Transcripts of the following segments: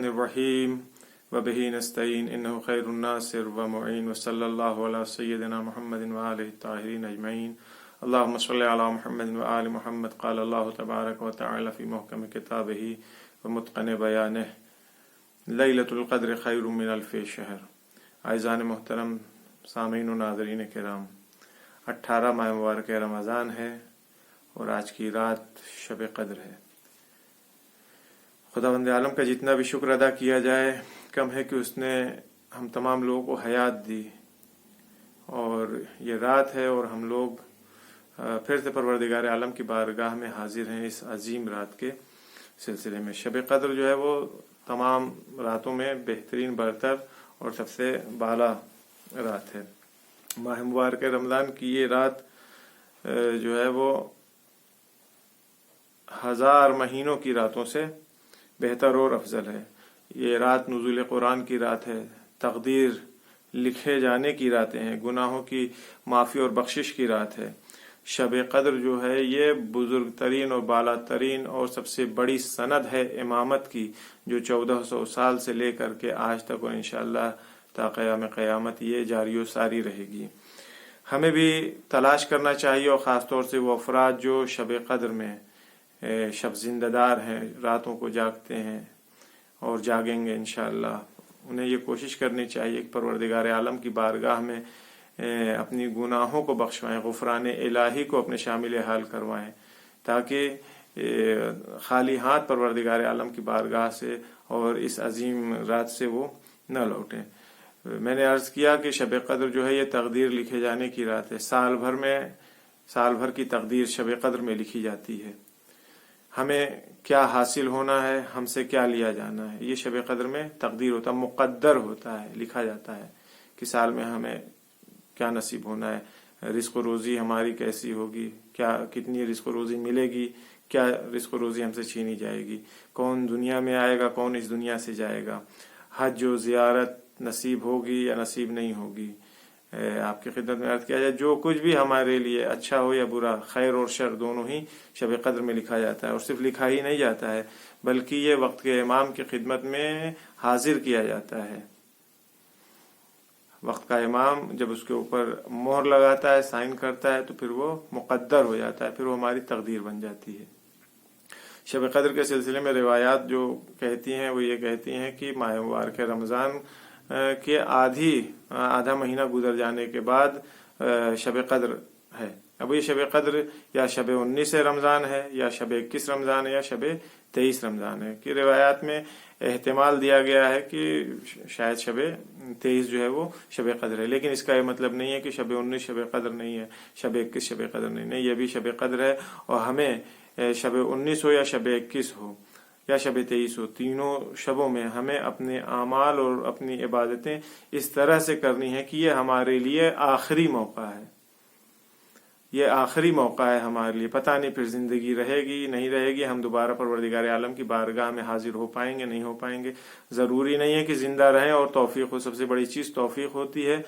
रहमानिर्रहीम व बिही नस्तईन इन्नहु खैरुन नासिर व मुईन व सल्लल्लाहु अला सय्यदिना मुहम्मदिन व आलिहि ताहिरीन अजमईन अल्लाहुम्मा सल्लि अला मुहम्मदिन व आलि मुहम्मद क़ाल अल्लाहु तबारक व तआला फ़ी मुहकम किताबिही व मुत्क़न बयानिही लैलतुल क़द्र खैरुम मिन अल्फ़ि शहर। आइज़ान मोहतरम सामीन व नाज़रीन किराम, 18 माह मुबारक रमज़ान है और आज की रात शब क़द्र है। खुदावंद आलम का जितना भी शुक्र अदा किया जाए कम है कि उसने हम तमाम लोगों को हयात दी और ये रात है और हम लोग फिर से परवरदिगार आलम की बारगाह में हाजिर हैं इस अजीम रात के सिलसिले में। शब क़द्र जो है वो तमाम रातों में बेहतरीन बरतर और सबसे बाला रात है। माह मुबारक रमज़ान की ये रात जो है वो 1000 महीनों की रातों से बेहतर और अफजल है। ये रात नुज़ूल कुरान की रात है, तकदीर लिखे जाने की रातें हैं, गुनाहों की माफ़ी और बख्शिश की रात है। शब क़द्र जो है ये बुजुर्ग तरीन और बाला तरीन और सबसे बड़ी सनद है इमामत की, जो 1400 साल से लेकर के आज तक और इंशाअल्लाह ता क़याम क़यामत ये जारी व सारी रहेगी। हमें भी तलाश करना चाहिए और ख़ास तौर से वो अफराद जो शब क़द्र में शब जिंदादार हैं, रातों को जागते हैं और जागेंगे इंशाअल्लाह, उन्हें ये कोशिश करनी चाहिए कि परवरदिगार आलम की बारगाह में अपनी गुनाहों को बख्शवाएं, गुफरान इलाही को अपने शामिल हाल करवाएं, ताकि खाली हाथ परवरदिगार आलम की बारगाह से और इस अजीम रात से वो न लौटें। मैंने अर्ज किया कि शब क़द्र जो है ये तकदीर लिखे जाने की रात है। साल भर की तकदीर शब क़द्र में लिखी जाती है। हमें क्या हासिल होना है, हमसे क्या लिया जाना है, ये शब क़द्र में तकदीर होता है, मुक़द्दर होता है, लिखा जाता है कि साल में हमें क्या नसीब होना है, रिज़्क़ रोज़ी हमारी कैसी होगी, क्या कितनी रिज़्क़ रोज़ी मिलेगी, क्या रिज़्क़ रोज़ी हमसे छीनी जाएगी, कौन दुनिया में आएगा, कौन इस दुनिया से जाएगा, हज व ज़ियारत नसीब होगी या नसीब नहीं होगी। आपकी खिदमत में अर्ज़ किया जाए, जो कुछ भी हमारे लिए अच्छा हो या बुरा, खैर और शर दोनों ही शब क़द्र में लिखा जाता है। और सिर्फ लिखा ही नहीं जाता है बल्कि ये वक्त के इमाम की खिदमत में हाजिर किया जाता है। वक्त का इमाम जब उसके ऊपर मोहर लगाता है, साइन करता है, तो फिर वो मुक़द्दर हो जाता है, फिर वो हमारी तकदीर बन जाती है। शब क़द्र के सिलसिले में रिवायात जो कहती हैं वो ये कहती हैं कि माह मुबारक रमज़ान के आधा महीना गुजर जाने के बाद शब क़द्र है। अब ये शब क़द्र या शब 19 रमज़ान है या शब 21 रमज़ान है या शब 23 रमज़ान है कि रिवायात में एहतिमाल दिया गया है कि शायद शब 23 जो है वो शब क़द्र है, लेकिन इसका ये मतलब नहीं है कि शब 19 शब क़द्र नहीं है, शब 21 शब क़द्र नहीं, ये भी शब क़द्र है। और हमें शब 19 हो या शब 21 हो या शब 23 हो, तीनों शबों में हमें अपने आमाल और अपनी इबादतें इस तरह से करनी है कि ये हमारे लिए आखिरी मौका है, ये आखिरी मौका है हमारे लिए। पता नहीं फिर जिंदगी रहेगी नहीं रहेगी, हम दोबारा परवरदिगार आलम की बारगाह में हाजिर हो पाएंगे नहीं हो पाएंगे। ज़रूरी नहीं है कि जिंदा रहें और तौफीक हो, सबसे बड़ी चीज़ तौफीक होती है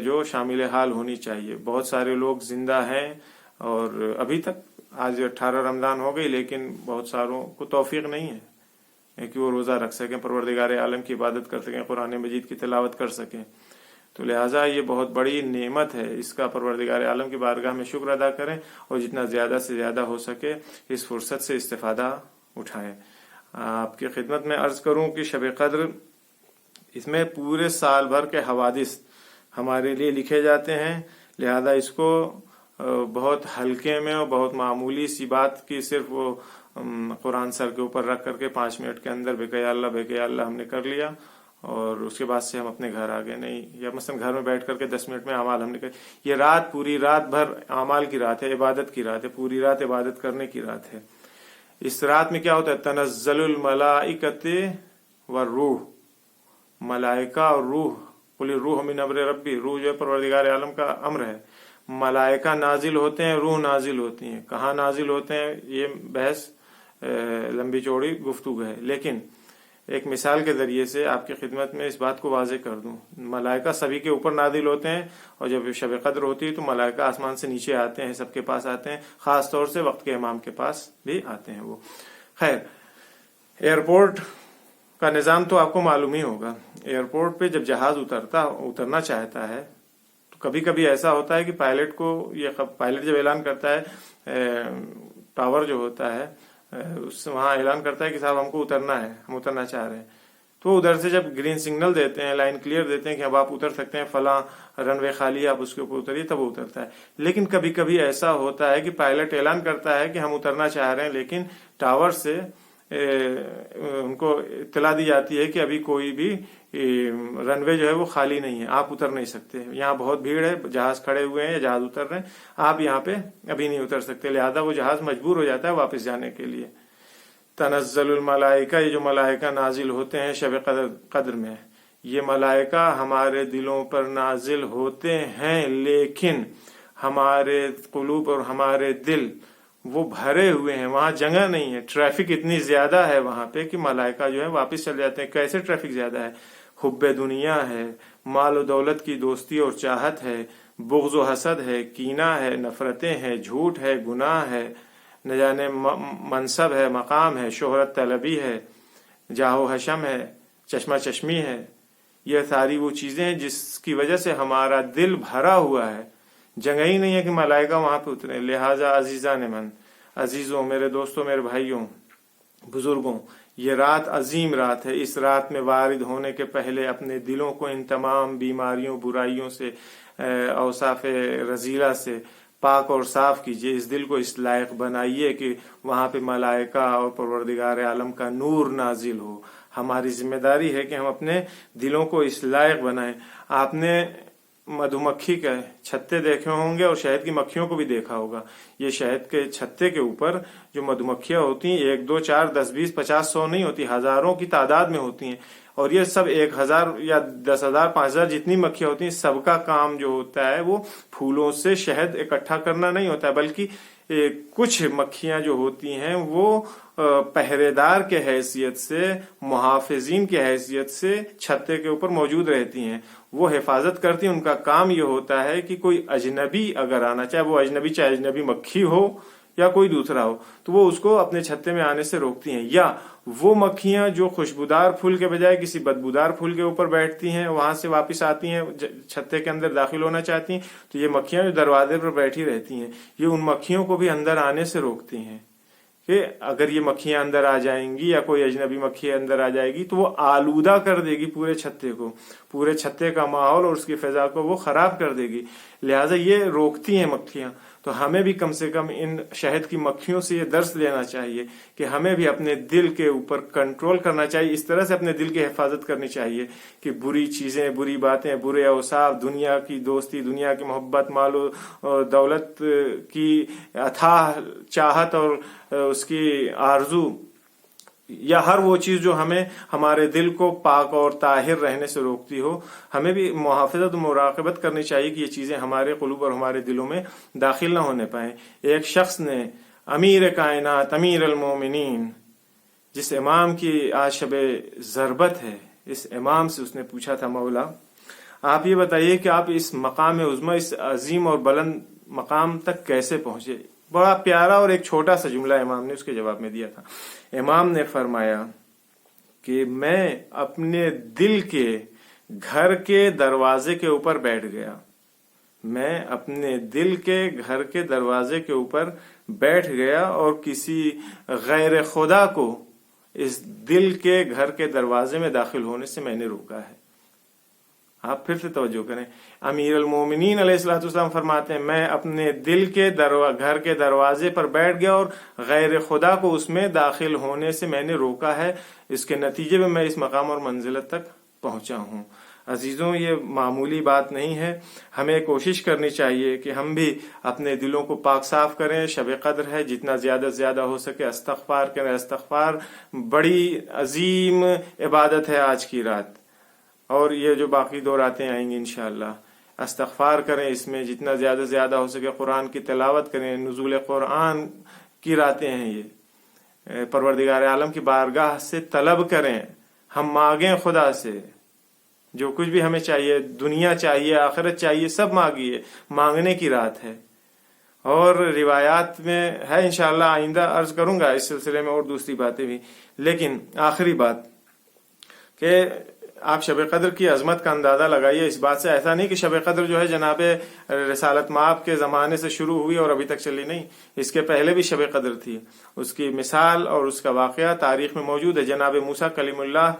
जो शामिल हाल होनी चाहिए। बहुत सारे लोग जिंदा हैं और अभी तक आज 18 रमज़ान हो गई, लेकिन बहुत सारों को तौफीक नहीं है कि वो रोज़ा रख सकें, परवरदिगार आलम की इबादत कर सकें, कुरान मजीद की तिलावत कर सकें। तो लिहाजा ये बहुत बड़ी नेमत है, इसका परवरदिगार आलम की बारगाह में शुक्र अदा करें और जितना ज़्यादा से ज़्यादा हो सके इस फुर्सत से इस्तिफ़ादा उठाएं। आपकी खिदमत में अर्ज़ करूं कि शब क़द्र इसमें पूरे साल भर के हवादिस हमारे लिए लिखे जाते हैं। लिहाजा इसको बहुत हल्के में और बहुत मामूली सी बात की सिर्फ वो कुरान सर के ऊपर रख करके 5 मिनट के अंदर बेकया अल्लाह हमने कर लिया और उसके बाद से हम अपने घर आ गए, नहीं। या मसलन घर में बैठ करके 10 मिनट में अमाल हमने कर, ये रात पूरी रात भर अमाल की रात है, इबादत की रात है, पूरी रात इबादत करने की रात है। इस रात में क्या होता है, तनज़्ज़लुल मलाइकते व रूह, मलाइका और रूह, कुल रूह मिन अम्रि रब्बी, रूह जो है परवरदिगार आलम का अम्र है। मलाइका नाजिल होते हैं, रूह नाजिल होती हैं। कहाँ नाजिल होते हैं ये बहस लंबी चौड़ी गुफ्तगू है, लेकिन एक मिसाल के जरिए से आपकी खिदमत में इस बात को वाज़ेह कर दूं। मलाइका सभी के ऊपर नाजिल होते हैं और जब शब क़द्र होती है तो मलाइका आसमान से नीचे आते हैं, सबके पास आते हैं, खास तौर से वक्त के इमाम के पास भी आते हैं। वो खैर एयरपोर्ट का निज़ाम तो आपको मालूम ही होगा। एयरपोर्ट पे जब जहाज उतरना चाहता है तो कभी कभी ऐसा होता है कि पायलट जब ऐलान करता है, टावर जो होता है उससे वहां ऐलान करता है कि साहब हमको उतरना है, हम उतरना चाह रहे हैं, तो उधर से जब ग्रीन सिग्नल देते हैं, लाइन क्लियर देते हैं कि अब आप उतर सकते हैं, फला रनवे खाली है, आप उसके ऊपर उतरिए, तब वो उतरता है। लेकिन कभी कभी ऐसा होता है कि पायलट ऐलान करता है कि हम उतरना चाह रहे हैं, लेकिन टावर से उनको इत्तला दी जाती है कि अभी कोई भी रनवे जो है वो खाली नहीं है, आप उतर नहीं सकते, यहाँ बहुत भीड़ है, जहाज खड़े हुए हैं या जहाज उतर रहे हैं, आप यहाँ पे अभी नहीं उतर सकते। लिहाजा वो जहाज मजबूर हो जाता है वापस जाने के लिए। तनज़्ज़लुल मलाइका, ये जो मलाइका नाजिल होते हैं शब कद्र में, ये मलाइका हमारे दिलों पर नाजिल होते हैं, लेकिन हमारे कुलूब और हमारे दिल वो भरे हुए हैं, वहां जगह नहीं है, ट्रैफिक इतनी ज्यादा है वहां पे कि मलाइका जो है वापस चल जाते हैं। कैसे ट्रैफिक ज्यादा है? हुब्बे दुनिया है, माल और दौलत की दोस्ती और चाहत है, बुग़्ज़ व हसद है, कीना है, नफरतें हैं, झूठ है, गुनाह है, न जाने मनसब है, मकाम है, शोहरत तलबी है, जाहो हशम है, चश्मा चश्मी है। यह सारी वो चीजें हैं जिसकी वजह से हमारा दिल भरा हुआ है, जगह ही नहीं है कि मलाइका वहां पे उतरे। लिहाजा अजीजा ने मन, अजीजों, मेरे दोस्तों, मेरे भाइयों, बुजुर्गों, ये रात अजीम रात है। इस रात में वारिद होने के पहले अपने दिलों को इन तमाम बीमारियों, बुराइयों से, औसाफ रजीला से पाक और साफ कीजिए। इस दिल को इस लायक बनाइए कि वहां पे मलाइका और परवरदिगार आलम का नूर नाजिल हो। हमारी जिम्मेदारी है कि हम अपने दिलों को इस लायक बनाएं। आपने मधुमक्खी के छत्ते देखे होंगे और शहद की मक्खियों को भी देखा होगा। ये शहद के छत्ते के ऊपर जो मधुमक्खियां होती हैं, 1 2 4 10 20 50 100 नहीं होती, हजारों की तादाद में होती हैं। और ये सब 1000 या 10,000 5000 जितनी मक्खियां होती हैं, सबका काम जो होता है वो फूलों से शहद इकट्ठा करना नहीं होता है, बल्कि कुछ मक्खियां जो होती हैं वो पहरेदार के हैसियत से, मुहाफिजीन के हैसियत से छत्ते के ऊपर मौजूद रहती हैं। वो हिफाजत करती हैं। उनका काम ये होता है कि कोई अजनबी अगर आना, चाहे वो अजनबी चाहे अजनबी मक्खी हो या कोई दूसरा हो, तो वो उसको अपने छत्ते में आने से रोकती हैं। या वो मक्खियां जो खुशबूदार फूल के बजाय किसी बदबूदार फूल के ऊपर बैठती हैं, वहां से वापस आती हैं, छत्ते के अंदर दाखिल होना चाहती हैं, तो ये मक्खियां जो दरवाजे पर बैठी रहती हैं, ये उन मक्खियों को भी अंदर आने से रोकती हैं कि अगर ये मक्खियां अंदर आ जाएंगी या कोई अजनबी मक्खी अंदर आ जाएगी तो वो आलूदा कर देगी पूरे छत्ते को, पूरे छत्ते का माहौल और उसकी फिजा को वो खराब कर देगी। लिहाजा ये रोकती हैं मक्खियां। तो हमें भी कम से कम इन शहद की मक्खियों से ये दर्स लेना चाहिए कि हमें भी अपने दिल के ऊपर कंट्रोल करना चाहिए। इस तरह से अपने दिल की हिफाजत करनी चाहिए कि बुरी चीजें, बुरी बातें, बुरे अवसाफ, दुनिया की दोस्ती, दुनिया की मोहब्बत, मालो दौलत की अथाह चाहत और उसकी आरजू, या हर वो चीज जो हमें हमारे दिल को पाक और ताहिर रहने से रोकती हो, हमें भी मुहाफ़िज़त और मुराक़बत करनी चाहिए कि ये चीजें हमारे क़ुलूब और हमारे दिलों में दाखिल ना होने पाए। एक शख्स ने अमीर कायनात, अमीर अल-मोमिनीन, जिस इमाम की आज शब ज़रबत है, इस इमाम से उसने पूछा था, मौला आप ये बताइए कि आप इस मकाम उज़्मा, इस अजीम और बुलंद मकाम तक कैसे पहुंचे। बड़ा प्यारा और एक छोटा सा जुमला इमाम ने उसके जवाब में दिया था। इमाम ने फरमाया कि मैं अपने दिल के घर के दरवाजे के ऊपर बैठ गया, मैं अपने दिल के घर के दरवाजे के ऊपर बैठ गया और किसी गैर खुदा को इस दिल के घर के दरवाजे में दाखिल होने से मैंने रोका है। आप फिर से तवज्जो करें, अमीर अल-मोमिनीन अलैहिस्सलाम फरमाते हैं, मैं अपने दिल के घर के दरवाजे पर बैठ गया और गैर खुदा को उसमें दाखिल होने से मैंने रोका है। इसके नतीजे में मैं इस मकाम और मंजिलत तक पहुंचा हूं। अजीजों, ये मामूली बात नहीं है। हमें कोशिश करनी चाहिए कि हम भी अपने दिलों को पाक साफ करें। शब कद्र है, जितना ज्यादा से ज्यादा हो सके इस्तग़फ़ार करें। इस्तग़फ़ार बड़ी अजीम इबादत है आज की रात, और ये जो बाकी 2 रातें आएंगी इंशाअल्लाह। इस्तग़फ़ार करें, इसमें जितना ज्यादा से ज्यादा हो सके कुरान की तिलावत करें। नुज़ूल कुरान की रातें हैं ये। परवरदिगार आलम की बारगाह से तलब करें, हम मांगें खुदा से जो कुछ भी हमें चाहिए, दुनिया चाहिए, आखिरत चाहिए, सब मांगिए। मांगने की रात है। और रिवायात में है, इंशाअल्लाह आइंदा अर्ज करूंगा इस सिलसिले में और दूसरी बातें भी। लेकिन आखिरी बात, کہ آپ शब कदर की अजमत का अंदाज़ा लगाइए इस बात से। ऐसा नहीं कि शब कदर जो है जनाब रिसालत माब के ज़माने से शुरू हुई और अभी तक चली, नहीं, इसके पहले भी शब कदर थी। उसकी मिसाल और उसका वाक़या तारीख़ में मौजूद है। जनाब मूसा कलीमुल्लाह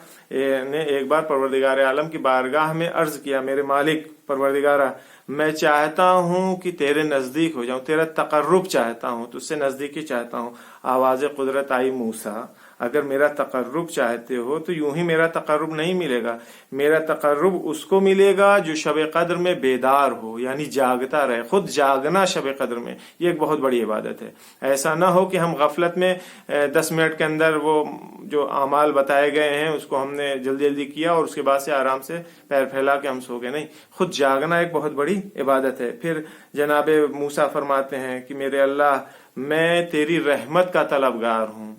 ने एक बार परवरदिगार आलम की बारगाह में अर्ज़ किया, मेरे मालिक परवरदिगारा, मैं चाहता हूँ कि तेरे नज़दीक हो जाऊँ, तेरा तक़र्रुब चाहता हूँ, तुझसे नज़दीकी चाहता हूँ। आवाज़ कुदरत आई, मूसा अगर मेरा तक़र्रुब चाहते हो तो यूं ही मेरा तक़र्रुब नहीं मिलेगा। मेरा तक़र्रुब उसको मिलेगा जो शब कद्र में बेदार हो, यानी जागता रहे। खुद जागना शब कद्र में ये एक बहुत बड़ी इबादत है। ऐसा ना हो कि हम गफलत में 10 मिनट के अंदर वो जो आमाल बताए गए हैं उसको हमने जल्दी जल्दी किया और उसके बाद से आराम से पैर फैला के हम सो गए। नहीं, खुद जागना एक बहुत बड़ी इबादत है। फिर जनाब मूसा फरमाते हैं कि मेरे अल्लाह, मैं तेरी रहमत का तलबगार हूँ।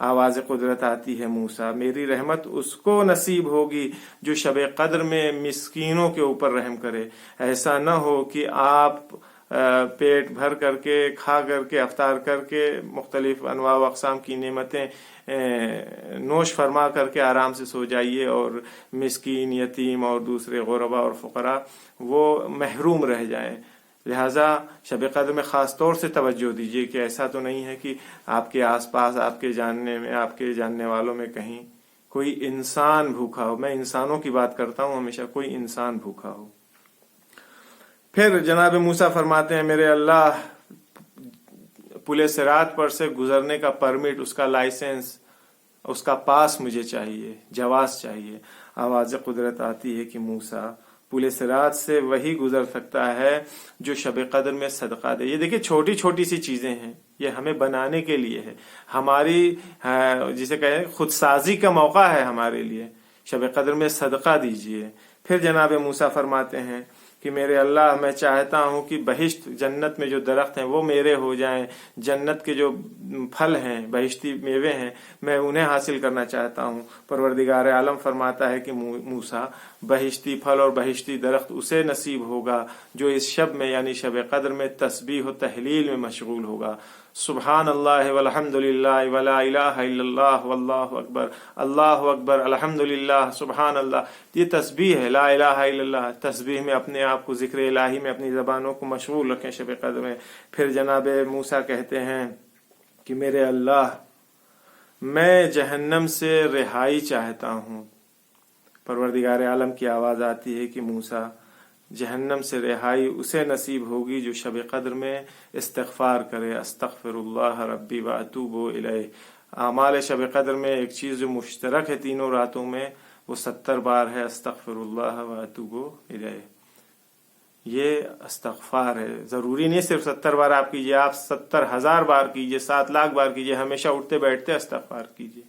आवाज़ कुदरत आती है, मूसा मेरी रहमत उसको नसीब होगी जो शब कद्र में मिस्कीनों के ऊपर रहम करे। ऐसा न हो कि आप पेट भर करके खा करके अफ्तार करके मुख्तलिफ अनवा व अक़साम की नेमतें नोश फरमा करके आराम से सो जाइए और मिस्कीन, यतीम और दूसरे गुरबा और फ़ुक़रा वो महरूम रह जाएं। लिहाजा शब कद्र में ख़ास तौर से तवज्जो दीजिए कि ऐसा तो नहीं है कि आपके आसपास, आपके जानने में, आपके जानने वालों में कहीं कोई इंसान भूखा हो। मैं इंसानों की बात करता हूँ, हमेशा कोई इंसान भूखा हो। फिर जनाब मूसा फरमाते हैं, मेरे अल्लाह, पुले सिरात पर से गुजरने का परमिट, उसका लाइसेंस, उसका पास मुझे चाहिए, जवाज़ चाहिए। आवाज़ कुदरत आती है कि मूसा, पुले सिरात से वही गुजर सकता है जो शब कद्र में सदका दे। ये देखिए छोटी छोटी सी चीजें हैं, ये हमें बनाने के लिए है, हमारी जिसे कहें खुदसाजी का मौका है हमारे लिए। शब कद्र में सदका दीजिए। फिर जनाब मूसा फरमाते हैं कि मेरे अल्लाह, मैं चाहता हूँ कि बहिश्त, जन्नत में जो दरख्त हैं वो मेरे हो जाएं, जन्नत के जो फल हैं, बहिश्ती मेवे हैं, मैं उन्हें हासिल करना चाहता हूँ। परवरदिगार आलम फरमाता है कि मूसा, बहिश्ती फल और बहिश्ती दरख्त उसे नसीब होगा जो इस शब में यानी शब कद्र में तस्बीह व तहलील में मशगूल होगा। सुबहान अल्लाह वल्हम्दुलिल्लाह वला इलाहा इल्लल्लाह वल्लाहु अकबर, अल्लाहु अकबर, अल्हम्दुलिल्लाह, सुबहान अल्लाह। ये तस्बीह है, ला इलाहा इल्लल्लाह। तस्बीह में अपने आप को, जिक्र इलाही में अपनी ज़बानों को मशगूल रखें शब कद्र में। फिर जनाब मूसा कहते हैं कि मेरे अल्लाह, मैं जहन्नम से रिहाई चाहता हूँ। परवरदिगार आलम की आवाज़ आती है कि मूसा, जहन्नम से रिहाई उसे नसीब होगी जो शब कद्र में इस्तिग़फ़ार करे, अस्तग़फ़िरुल्लाह रब्बी व अतूबु इलैह। आमाल शब कद्र में एक चीज़ जो मुश्तरक है तीनों रातों में, वो 70 बार है, अस्तग़फ़िरुल्लाह व अतूबु इलैह। ये इस्तिग़फ़ार है। ज़रूरी नहीं सिर्फ 70 बार आप कीजिए, आप 70,000 बार कीजिए, 7 लाख बार कीजिए, हमेशा उठते बैठते इस्तिग़फ़ार कीजिए।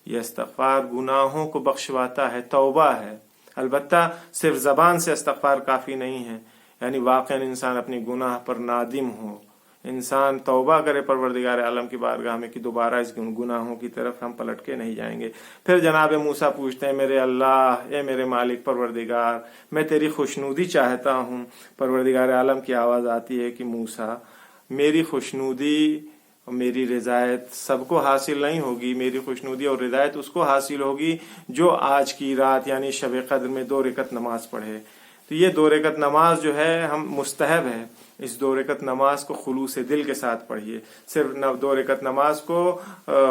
यह इस्तिग़फ़ार गुनाहों को बख्शवाता है, तौबा है। अलबत्ता सिर्फ ज़बान से इस्तिग़फ़ार काफ़ी नहीं है, यानी वाक़ई इंसान अपनी गुनाह पर नादिम हो, इंसान तौबा करे परवरदिगार आलम की बारगाह में कि दोबारा इस गुनाहों की तरफ हम पलट के नहीं जाएंगे। फिर जनाब मूसा पूछते हैं, मेरे अल्लाह, ए मेरे मालिक परवरदिगार, मैं तेरी खुशनूदी चाहता हूँ। परवरदिगार आलम की आवाज़ आती है कि मूसा, मेरी खुशनूदी और मेरी रिज़ायत सबको हासिल नहीं होगी। मेरी खुशनूदी और रिज़ायत उसको हासिल होगी जो आज की रात यानी शब कद्र में 2 रकत नमाज पढ़े। तो ये 2 रकत नमाज जो है हम मुस्तहब है, इस 2 रकत नमाज को खुलूस दिल के साथ पढ़िए। सिर्फ 2 रकत नमाज को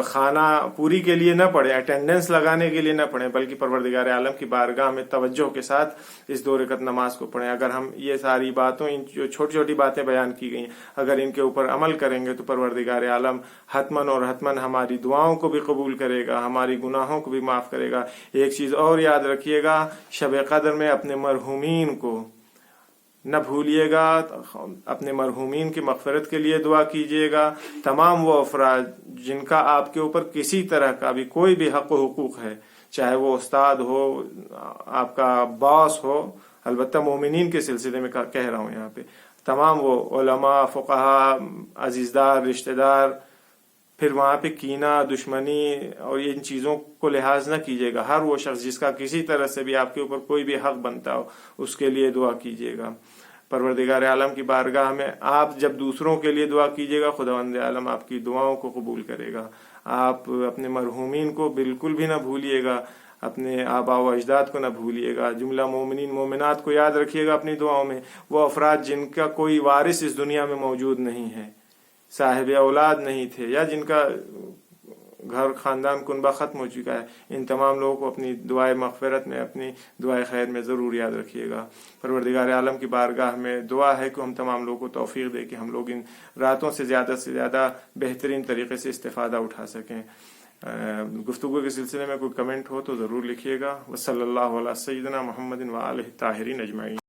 खाना पूरी के लिए न पढ़े, अटेंडेंस लगाने के लिए न पढ़े, बल्कि परवरदिगार आलम की बारगाह में तवज्जो के साथ इस 2 रकत नमाज को पढ़ें। अगर हम ये सारी बातों, इन जो छोटी छोटी बातें बयान की गई, अगर इनके ऊपर अमल करेंगे तो परवरदिगार आलम हतमन और हतमन हमारी दुआओं को भी कबूल करेगा, हमारी गुनाहों को भी माफ़ करेगा। एक चीज़ और याद रखिएगा, शब कद्र में अपने मरहूमीन को न भूलिएगा, अपने मरहूमीन की मग़फ़िरत के लिए दुआ कीजिएगा। तमाम वो अफराद जिनका आपके ऊपर किसी तरह का भी कोई भी हक़ व हुकूक़ है, चाहे वो उस्ताद हो, आपका बॉस हो, अलबत्ता मोमिनीन के सिलसिले में कह रहा हूँ यहाँ पे, तमाम वो उलमा, फ़ुक़हा, अज़ीज़दार, रिश्तेदार, फिर वहाँ पे कीना, दुश्मनी और इन चीज़ों को लिहाज न कीजिएगा। हर वो शख्स जिसका किसी तरह से भी आपके ऊपर कोई भी हक़ बनता हो, उसके लिए दुआ कीजिएगा। परवरदिगार आलम की बारगाह में आप जब दूसरों के लिए दुआ कीजिएगा, खुदावंद आलम आपकी दुआओं को कबूल करेगा। आप अपने मरहूमीन को बिल्कुल भी ना भूलिएगा। اپنے آبا و اجداد کو نہ بھولیے گا، جملہ مومنین مومنات کو یاد رکھیے گا اپنی دعاؤں میں، وہ افراد جن کا کوئی وارث اس دنیا میں موجود نہیں ہے، صاحب اولاد نہیں تھے، یا جن کا گھر خاندان کنبہ ختم ہو چکا ہے، ان تمام لوگوں کو اپنی دعائے مغفرت میں، اپنی دعائے خیر میں ضرور یاد رکھیے گا۔ پروردگار عالم کی بارگاہ میں دعا ہے کہ ہم تمام لوگوں کو توفیق دے کہ ہم لوگ ان راتوں سے زیادہ بہترین طریقے سے استفادہ اٹھا سکیں۔ گفتگو کے سلسلے میں کوئی کمنٹ ہو تو ضرور لکھیے گا۔ وصلی اللہ علی سیدنا محمد و آلہ الطاہرین اجمعین۔